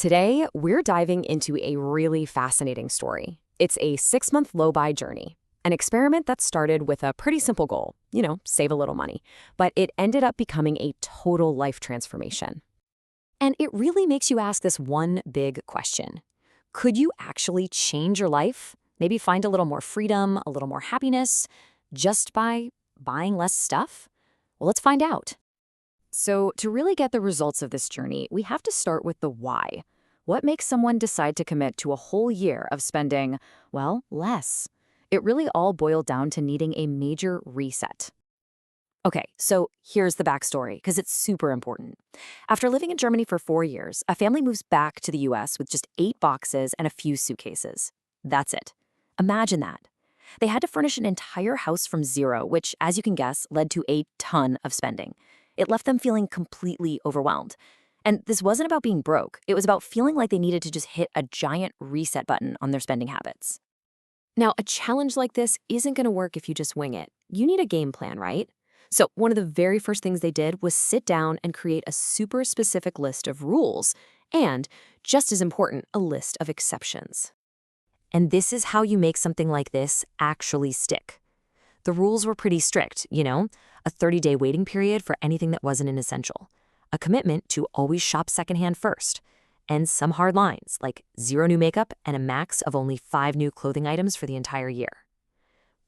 Today, we're diving into a really fascinating story. It's a 6-month low-buy journey, an experiment that started with a pretty simple goal, save a little money, but it ended up becoming a total life transformation. And it really makes you ask this one big question. Could you actually change your life? Maybe find a little more freedom, a little more happiness, just by buying less stuff? Well, let's find out. So to really get the results of this journey, we have to start with the why. What makes someone decide to commit to a whole year of spending, well, less? It really all boiled down to needing a major reset. Okay, so here's the backstory, because it's super important. After living in Germany for 4 years, a family moves back to the US with just 8 boxes and a few suitcases. That's it. Imagine that. They had to furnish an entire house from zero, which, as you can guess, led to a ton of spending. It left them feeling completely overwhelmed. And this wasn't about being broke. It was about feeling like they needed to just hit a giant reset button on their spending habits. Now, a challenge like this isn't going to work if you just wing it. You need a game plan, right? So one of the very first things they did was sit down and create a super specific list of rules and, just as important, a list of exceptions. And this is how you make something like this actually stick. The rules were pretty strict, a 30-day waiting period for anything that wasn't an essential, a commitment to always shop secondhand first, and some hard lines like 0 new makeup and a max of only 5 new clothing items for the entire year.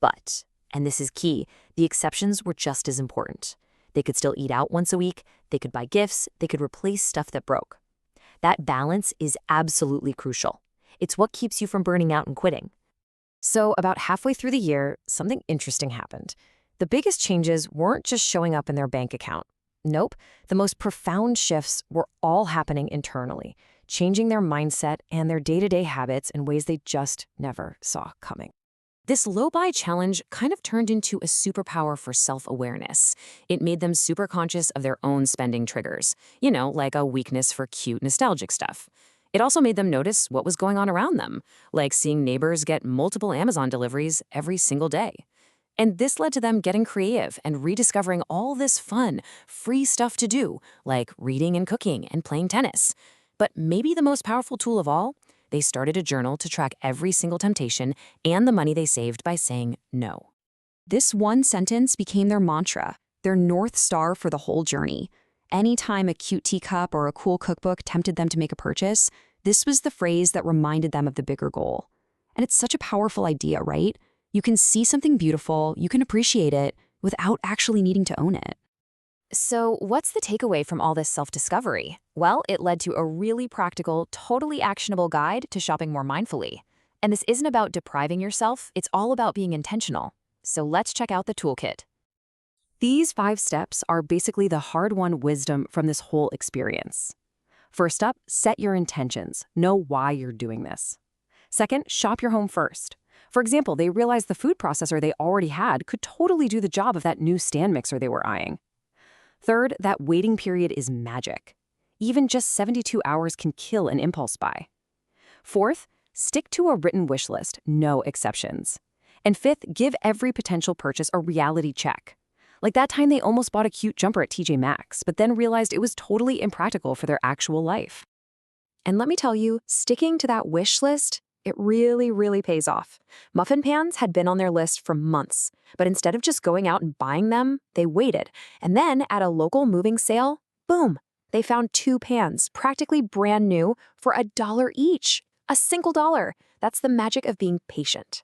But, and this is key, the exceptions were just as important. They could still eat out once a week, they could buy gifts, they could replace stuff that broke. That balance is absolutely crucial. It's what keeps you from burning out and quitting. So about halfway through the year, something interesting happened. The biggest changes weren't just showing up in their bank account. Nope, the most profound shifts were all happening internally, changing their mindset and their day-to-day habits in ways they just never saw coming. This low-buy challenge kind of turned into a superpower for self-awareness. It made them super conscious of their own spending triggers, like a weakness for cute, nostalgic stuff. It also made them notice what was going on around them, like seeing neighbors get multiple Amazon deliveries every single day. And this led to them getting creative and rediscovering all this fun, free stuff to do, like reading and cooking and playing tennis. But maybe the most powerful tool of all, they started a journal to track every single temptation and the money they saved by saying no. This one sentence became their mantra, their North Star for the whole journey. Anytime a cute teacup or a cool cookbook tempted them to make a purchase, this was the phrase that reminded them of the bigger goal. And it's such a powerful idea, right? You can see something beautiful, you can appreciate it, without actually needing to own it. So what's the takeaway from all this self-discovery? Well, it led to a really practical, totally actionable guide to shopping more mindfully. And this isn't about depriving yourself, it's all about being intentional. So let's check out the toolkit. These 5 steps are basically the hard-won wisdom from this whole experience. First up, set your intentions. Know why you're doing this. Second, shop your home first. For example, they realized the food processor they already had could totally do the job of that new stand mixer they were eyeing. Third, that waiting period is magic. Even just 72 hours can kill an impulse buy. Fourth, stick to a written wish list, no exceptions. And fifth, give every potential purchase a reality check. Like that time they almost bought a cute jumper at TJ Maxx, but then realized it was totally impractical for their actual life. And let me tell you, sticking to that wish list, it really, really pays off. Muffin pans had been on their list for months, but instead of just going out and buying them, they waited. And then at a local moving sale, boom, they found 2 pans, practically brand new, for $1 each. A single dollar. That's the magic of being patient.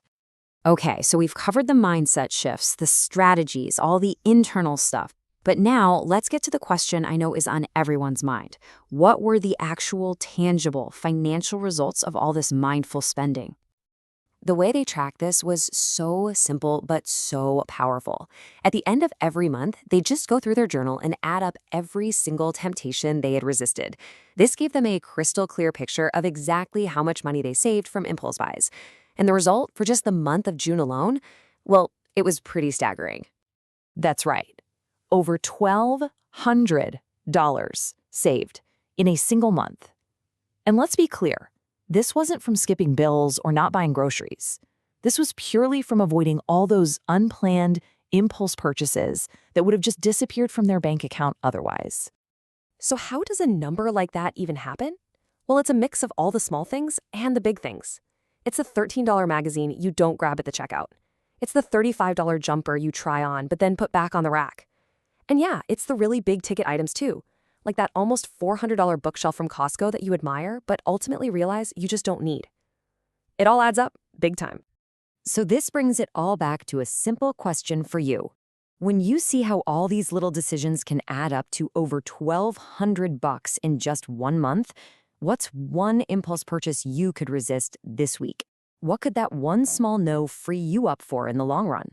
Okay, so we've covered the mindset shifts, the strategies, all the internal stuff. But now let's get to the question I know is on everyone's mind. What were the actual, tangible, financial results of all this mindful spending? The way they tracked this was so simple but so powerful. At the end of every month, they just go through their journal and add up every single temptation they had resisted. This gave them a crystal clear picture of exactly how much money they saved from impulse buys. And the result for just the month of June alone, well, it was pretty staggering. That's right. Over $1,200 saved in a single month. And let's be clear, this wasn't from skipping bills or not buying groceries. This was purely from avoiding all those unplanned impulse purchases that would have just disappeared from their bank account otherwise. So how does a number like that even happen? Well, it's a mix of all the small things and the big things. It's the $13 magazine you don't grab at the checkout. It's the $35 jumper you try on but then put back on the rack. And yeah, it's the really big ticket items too, like that almost $400 bookshelf from Costco that you admire but ultimately realize you just don't need. It all adds up, big time. So this brings it all back to a simple question for you. When you see how all these little decisions can add up to over $1,200 in just 1 month, what's one impulse purchase you could resist this week? What could that one small no free you up for in the long run?